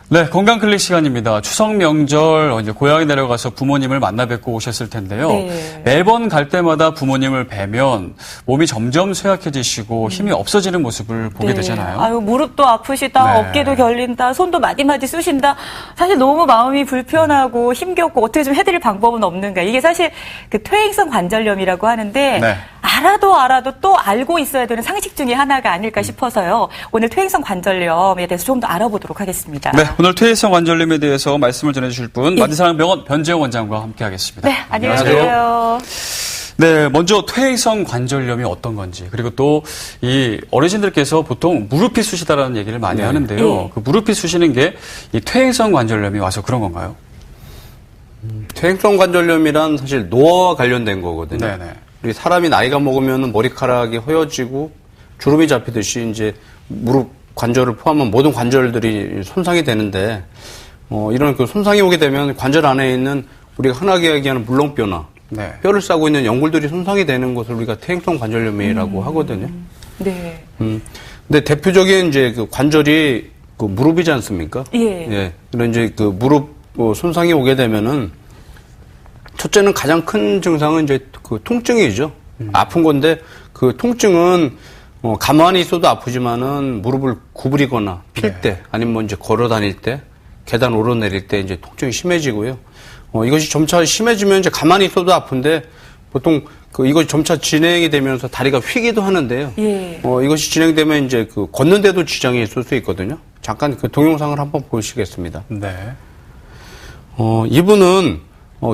네, 건강 클릭 시간입니다. 추석 명절 이제 고향에 내려가서 부모님을 만나 뵙고 오셨을 텐데요. 네. 매번 갈 때마다 부모님을 뵈면 몸이 점점 쇠약해지시고 힘이 없어지는 모습을 보게 되잖아요. 아유, 무릎도 아프시다, 네. 어깨도 결린다, 손도 마디마디 쑤신다. 사실 너무 마음이 불편하고 힘겹고 어떻게 좀 해드릴 방법은 없는가. 이게 사실 그 퇴행성 관절염이라고 하는데 네. 알아도 또 알고 있어야 되는 상식 중에 하나가 아닐까 싶어서요. 오늘 퇴행성 관절염에 대해서 좀 더 알아보도록 하겠습니다. 네, 오늘 퇴행성 관절염에 대해서 말씀을 전해주실 분 만지사랑병원 변재영 원장과 함께하겠습니다. 네, 안녕하세요. 네, 먼저 퇴행성 관절염이 어떤 건지, 그리고 또 이 어르신들께서 보통 무릎이 쑤시다라는 얘기를 많이 하는데요. 그 무릎이 쑤시는 게 이 퇴행성 관절염이 와서 그런 건가요? 퇴행성 관절염이란 사실 노화와 관련된 거거든요. 네네. 우리 사람이 나이가 먹으면 머리카락이 허여지고 주름이 잡히듯이 이제 무릎 관절을 포함한 모든 관절들이 손상이 되는데, 이런 그 손상이 오게 되면 관절 안에 있는 우리가 흔하게 얘기하는 물렁뼈나 네. 뼈를 싸고 있는 연골들이 손상이 되는 것을 우리가 퇴행성 관절염이라고 하거든요. 네. 근데 대표적인 이제 그 관절이 그 무릎이지 않습니까? 예. 그런 이제 그 무릎 손상이 오게 되면은 첫째는 가장 큰 증상은 이제 그 통증이죠. 아픈 건데 그 통증은 가만히 있어도 아프지만은 무릎을 구부리거나 필 때 아니면 뭐 이제 걸어 다닐 때 계단 오르내릴 때 이제 통증이 심해지고요. 이것이 점차 심해지면 이제 가만히 있어도 아픈데 보통 이것이 점차 진행이 되면서 다리가 휘기도 하는데요. 예. 이것이 진행되면 이제 그 걷는데도 지장이 있을 수 있거든요. 잠깐 그 동영상을 한번 보시겠습니다. 네. 이분은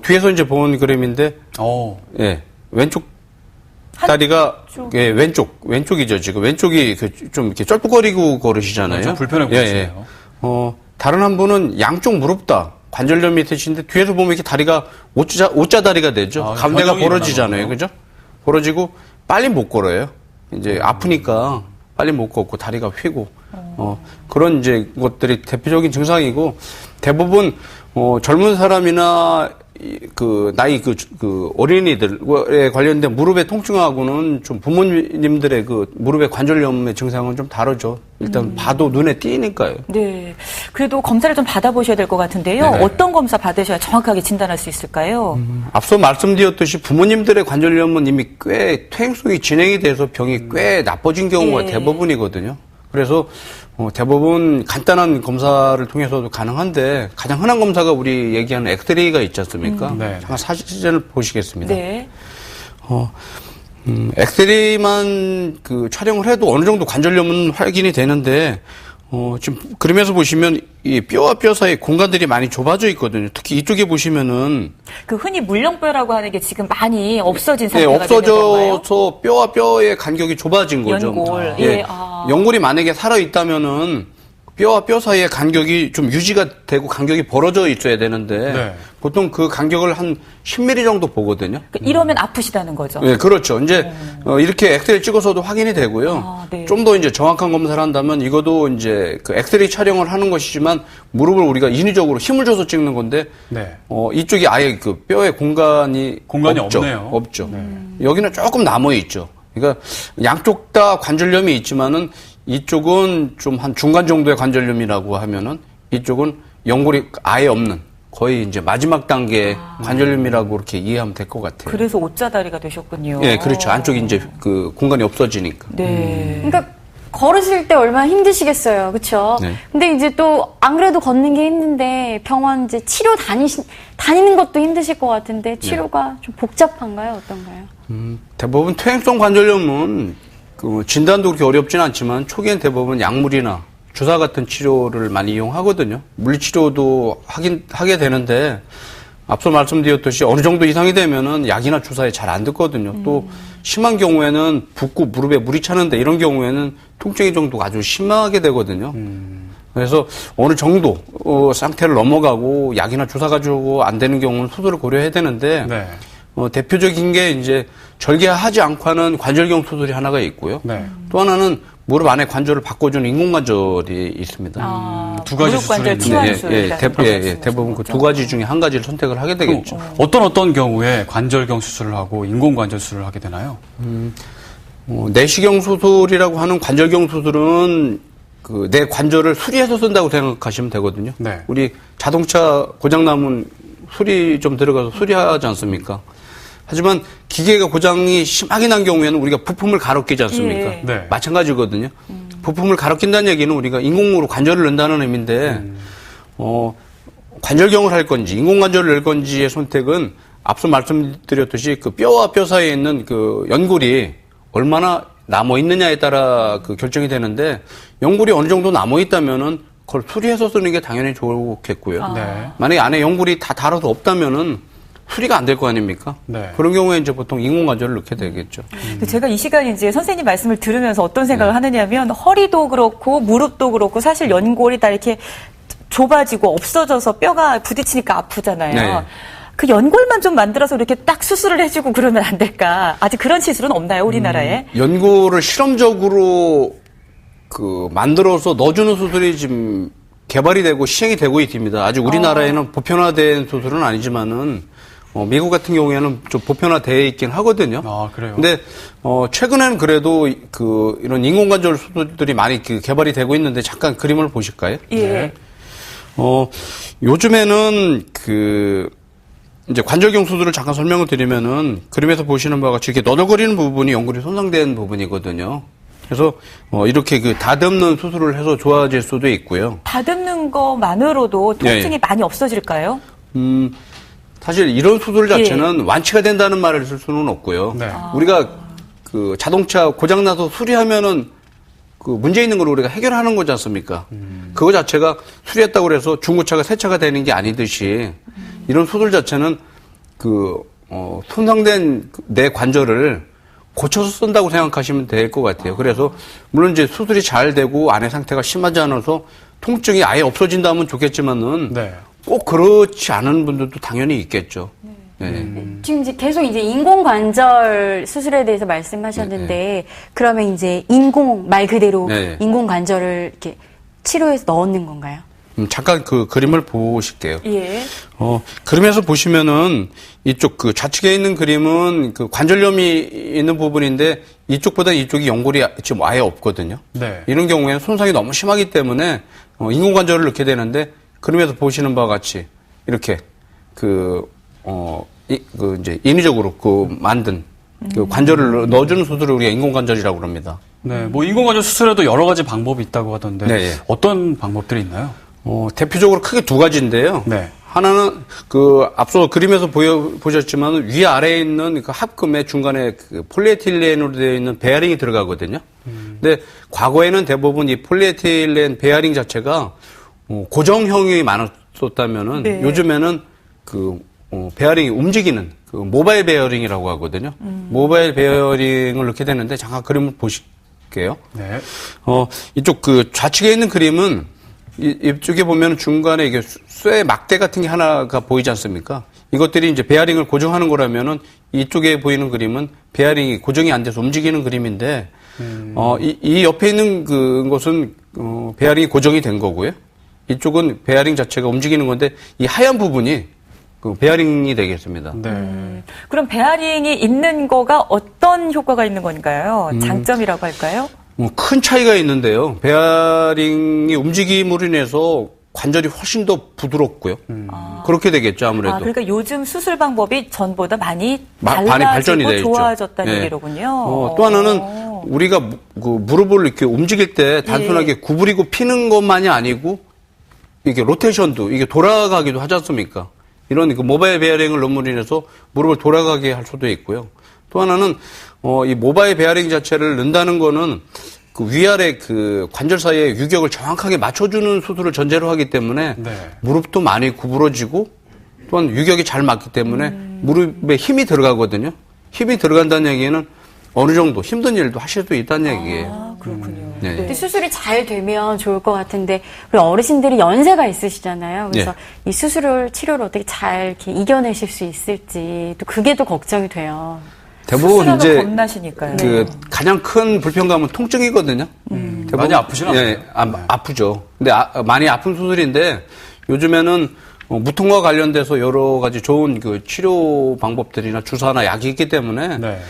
뒤에서 이제 본 그림인데, 예, 왼쪽 다리가 예, 왼쪽이죠. 지금 왼쪽이 좀 이렇게 쩔뚝거리고 걸으시잖아요. 좀 불편해 보이세요. 다른 한 분은 양쪽 무릎 다 관절염이 있으신데 뒤에서 보면 이렇게 다리가 오자 다리가 되죠. 가운데가 벌어지잖아요. 그죠? 벌어지고 빨리 못 걸어요. 이제 아프니까 빨리 못 걷고 다리가 휘고 그런 이제 것들이 대표적인 증상이고 대부분 젊은 사람이나 그 나이 그 어린이들에 관련된 무릎의 통증하고는 좀 부모님들의 그 무릎의 관절염의 증상은 좀 다르죠. 일단 봐도 눈에 띄니까요. 네. 그래도 검사를 좀 받아보셔야 될 것 같은데요. 네네. 어떤 검사 받으셔야 정확하게 진단할 수 있을까요? 앞서 말씀드렸듯이 부모님들의 관절염은 이미 꽤 퇴행성이 진행이 돼서 병이 꽤 나빠진 경우가 대부분이거든요. 그래서 대부분 간단한 검사를 통해서도 가능한데 가장 흔한 검사가 우리 얘기하는 엑스레이가 있지 않습니까? 네. 잠깐 사진을 보시겠습니다. 네. 엑스레이만 그 촬영을 해도 어느 정도 관절염은 확인이 되는데 지금 그림에서 보시면 이 뼈와 뼈 사이 공간들이 많이 좁아져 있거든요. 특히 이쪽에 보시면은 그 흔히 물렁뼈라고 하는 게 지금 많이 없어진 상태가 되는 건가요? 없어져서 뼈와 뼈의 간격이 좁아진 거죠. 연골. 예. 연골이 만약에 살아 있다면은 뼈와 뼈 사이의 간격이 좀 유지가 되고 간격이 벌어져 있어야 되는데 네. 보통 그 간격을 한 10mm 정도 보거든요. 이러면 아프시다는 거죠. 네, 그렇죠. 이제 이렇게 엑스레이 찍어서도 확인이 되고요. 네. 좀 더 이제 정확한 검사를 한다면 이것도 이제 그 엑스레이 촬영을 하는 것이지만 무릎을 우리가 인위적으로 힘을 줘서 찍는 건데 네. 이쪽이 아예 그 뼈의 공간이 없죠. 없네요. 없죠. 여기는 조금 남아 있죠. 그러니까 양쪽 다 관절염이 있지만은 이쪽은 좀 한 중간 정도의 관절염이라고 하면은 이쪽은 연골이 아예 없는 거의 이제 마지막 단계의 관절염이라고 그렇게 이해하면 될 것 같아요. 그래서 옷자다리가 되셨군요. 예, 그렇죠. 안쪽이 이제 그 공간이 없어지니까. 네. 그러니까 걸으실 때 얼마나 힘드시겠어요. 그렇죠? 네. 근데 이제 또 안 그래도 걷는 게 힘든데 병원 이제 치료 다니는 것도 힘드실 것 같은데 치료가 좀 복잡한가요? 어떤가요? 대부분 퇴행성 관절염은 그 진단도 그렇게 어렵진 않지만 초기엔 대부분 약물이나 주사 같은 치료를 많이 이용하거든요. 물리치료도 하게 되는데 앞서 말씀드렸듯이 어느 정도 이상이 되면은 약이나 주사에 잘 안 듣거든요. 또 심한 경우에는 붓고 무릎에 물이 차는데 이런 경우에는 통증의 정도가 아주 심하게 되거든요. 그래서 어느 정도 상태를 넘어가고 약이나 주사 가지고 안 되는 경우는 수술을 고려해야 되는데 네. 대표적인 게 이제 절개하지 않고 하는 관절경 수술이 하나가 있고요. 네. 또 하나는 무릎 안에 관절을 바꿔주는 인공관절이 있습니다. 두 가지 무릎 관절 수술이 치환술. 대부분 그 두 가지 중에 한 가지를 선택을 하게 되겠죠. 어떤 경우에 관절경 수술을 하고 인공관절 수술을 하게 되나요? 내시경 수술이라고 하는 관절경 수술은 내 관절을 수리해서 쓴다고 생각하시면 되거든요. 네. 우리 자동차 고장나면 수리 좀 들어가서 수리하지 않습니까? 하지만 기계가 고장이 심하게 난 경우에는 우리가 부품을 갈아 끼지 않습니까? 예. 네. 마찬가지거든요. 부품을 갈아 낀다는 얘기는 우리가 인공으로 관절을 넣는다는 의미인데, 관절경을 할 건지, 인공관절을 넣을 건지의 선택은 앞서 말씀드렸듯이 그 뼈와 뼈 사이에 있는 그 연골이 얼마나 남아있느냐에 따라 그 결정이 되는데, 연골이 어느 정도 남아있다면은 그걸 수리해서 쓰는 게 당연히 좋겠고요. 네. 만약에 안에 연골이 다 닳아서 없다면은 수리가 안 될 거 아닙니까? 네. 그런 경우에 이제 보통 인공관절을 넣게 되겠죠. 근데 제가 이 시간에 이제 선생님 말씀을 들으면서 어떤 생각을 하느냐면 허리도 그렇고 무릎도 그렇고 사실 연골이 다 이렇게 좁아지고 없어져서 뼈가 부딪히니까 아프잖아요. 네. 그 연골만 좀 만들어서 이렇게 딱 수술을 해주고 그러면 안 될까? 아직 그런 시술은 없나요, 우리나라에? 연골을 실험적으로 만들어서 넣어주는 수술이 지금 개발이 되고 시행이 되고 있습니다. 아직 우리나라에는 보편화된 수술은 아니지만은 미국 같은 경우에는 좀 보편화되어 있긴 하거든요. 아, 그래요? 근데 최근에는 그래도 이런 인공관절 수술들이 많이 개발이 되고 있는데 잠깐 그림을 보실까요? 예. 네. 요즘에는 이제 관절경 수술을 잠깐 설명을 드리면은 그림에서 보시는 바와 같이 이렇게 너덜거리는 부분이 연골이 손상된 부분이거든요. 그래서 이렇게 다듬는 수술을 해서 좋아질 수도 있고요. 다듬는 것만으로도 통증이 예. 많이 없어질까요? 사실 이런 수술 자체는 완치가 된다는 말을 쓸 수는 없고요. 네. 우리가 자동차 고장나서 수리하면은 문제 있는 걸 우리가 해결하는 거지 않습니까? 그거 자체가 수리했다고 해서 중고차가 새 차가 되는 게 아니듯이 이런 수술 자체는 손상된 내 관절을 고쳐서 쓴다고 생각하시면 될 것 같아요. 그래서 물론 이제 수술이 잘 되고 안의 상태가 심하지 않아서 통증이 아예 없어진다면 좋겠지만은 네. 꼭 그렇지 않은 분들도 당연히 있겠죠. 네. 지금 이제 계속 이제 인공관절 수술에 대해서 말씀하셨는데 그러면 이제 말 그대로 네. 인공관절을 이렇게 치료해서 넣는 건가요? 잠깐 그림을 보실게요. 예. 그림에서 보시면은 이쪽 좌측에 있는 그림은 관절염이 있는 부분인데 이쪽보다 이쪽이 연골이 지금 아예 없거든요. 네. 이런 경우에는 손상이 너무 심하기 때문에 인공관절을 넣게 되는데 그림에서 보시는 바와 같이 이렇게 이제 인위적으로 만든 관절을 넣어주는 수술을 우리가 인공관절이라고 그럽니다. 네. 뭐 인공관절 수술에도 여러 가지 방법이 있다고 하던데 네. 어떤 방법들이 있나요? 대표적으로 크게 두 가지인데요. 네. 하나는 앞서 그림에서 보셨지만 위아래에 있는 합금의 중간에 폴리에틸렌으로 되어 있는 베어링이 들어가거든요. 근데 과거에는 대부분 이 폴리에틸렌 베어링 자체가 고정형이 많았었다면은 네. 요즘에는 베어링이 움직이는 모바일 베어링이라고 하거든요. 모바일 베어링을 넣게 되는데 잠깐 그림을 보실게요. 네. 이쪽 좌측에 있는 그림은 이쪽에 보면 중간에 이게 쇠 막대 같은 게 하나가 보이지 않습니까? 이것들이 이제 베어링을 고정하는 거라면은 이쪽에 보이는 그림은 베어링이 고정이 안 돼서 움직이는 그림인데, 이 옆에 있는 것은 베어링이 고정이 된 거고요. 이쪽은 베어링 자체가 움직이는 건데 이 하얀 부분이 베어링이 되겠습니다. 네. 그럼 베어링이 있는 거가 어떤 효과가 있는 건가요? 장점이라고 할까요? 큰 차이가 있는데요. 베어링이 움직임으로 인해서 관절이 훨씬 더 부드럽고요. 그렇게 되겠죠, 아무래도. 그러니까 요즘 수술 방법이 전보다 많이 많이 달라지고 발전이 돼 있죠. 좋아졌다는 네. 얘기로군요. 또 하나는 우리가 무릎을 이렇게 움직일 때 단순하게 구부리고 피는 것만이 아니고 이게 로테이션도 이게 돌아가기도 하지 않습니까? 이런 모바일 베어링을 넣음으로 인해서 무릎을 돌아가게 할 수도 있고요. 또 하나는 이 모바일 베어링 자체를 넣는다는 거는 위아래 관절 사이의 유격을 정확하게 맞춰주는 수술을 전제로 하기 때문에 네. 무릎도 많이 구부러지고 또한 유격이 잘 맞기 때문에 무릎에 힘이 들어가거든요. 힘이 들어간다는 얘기는 어느 정도 힘든 일도 하실 수 있다는 얘기예요. 그렇군요. 네. 근데 수술이 잘 되면 좋을 것 같은데 우리 어르신들이 연세가 있으시잖아요. 그래서 이 치료를 어떻게 잘 이렇게 이겨내실 수 있을지 또 그게 또 걱정이 돼요. 대부분 수술하면 이제 겁나시니까요. 가장 큰 불편감은 통증이거든요. 대부분, 많이 아프진 않아요? 예, 아프죠. 근데 많이 아픈 수술인데 요즘에는 무통과 관련돼서 여러 가지 좋은 치료 방법들이나 주사나 약이 있기 때문에 네.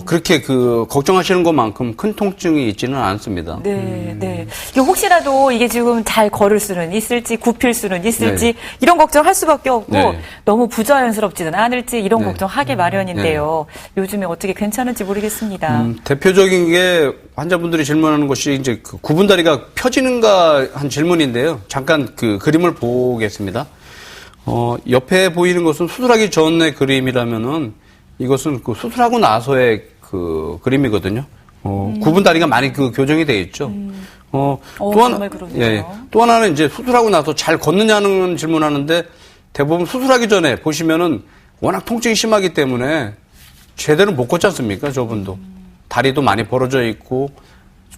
그렇게 걱정하시는 것만큼 큰 통증이 있지는 않습니다. 네, 네. 이게 혹시라도 이게 지금 잘 걸을 수는 있을지, 굽힐 수는 있을지, 네. 이런 걱정할 수밖에 없고, 네. 너무 부자연스럽지는 않을지, 이런 네. 걱정하기 마련인데요. 요즘에 어떻게 괜찮은지 모르겠습니다. 대표적인 게 환자분들이 질문하는 것이 이제 구분다리가 펴지는가 한 질문인데요. 잠깐 그림을 보겠습니다. 옆에 보이는 것은 수술하기 전의 그림이라면은 이것은 수술하고 나서의 그림이거든요. 구분다리가 많이 교정이 되어 있죠. 정말 그러네요. 예. 또 하나는 이제 수술하고 나서 잘 걷느냐는 질문하는데 대부분 수술하기 전에 보시면은 워낙 통증이 심하기 때문에 제대로 못 걷지 않습니까? 저분도. 다리도 많이 벌어져 있고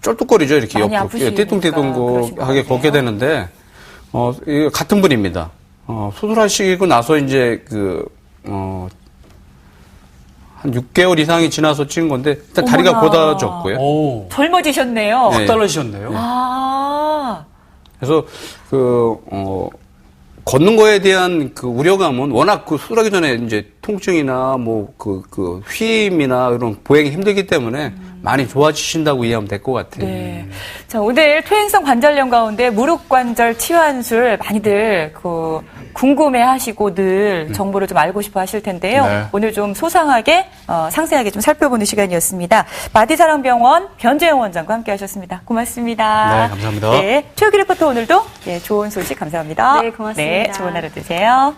쩔뚝거리죠. 이렇게 많이 옆으로 아프시니까 띠뚱띠뚱하게 그러신 걷게 되는데 이거 같은 분입니다. 수술하시고 나서 이제 한 6개월 이상이 지나서 찍은 건데 일단 다리가 어머나. 곧아졌고요. 오, 젊어지셨네요. 네. 확 달라지셨네요. 아, 그래서 걷는 거에 대한 우려감은 워낙 수술하기 전에 이제 통증이나 휘임이나 이런 보행이 힘들기 때문에 많이 좋아지신다고 이해하면 될 것 같아요. 네. 자, 오늘 퇴행성 관절염 가운데 무릎 관절 치환술 많이들 궁금해 하시고 늘 정보를 좀 알고 싶어 하실 텐데요. 네. 오늘 좀 소상하게, 상세하게 좀 살펴보는 시간이었습니다. 마디사랑병원 변재영 원장과 함께 하셨습니다. 고맙습니다. 네, 감사합니다. 네. 최욱기 리포터 오늘도 좋은 소식 감사합니다. 네, 고맙습니다. 네, 좋은 하루 되세요.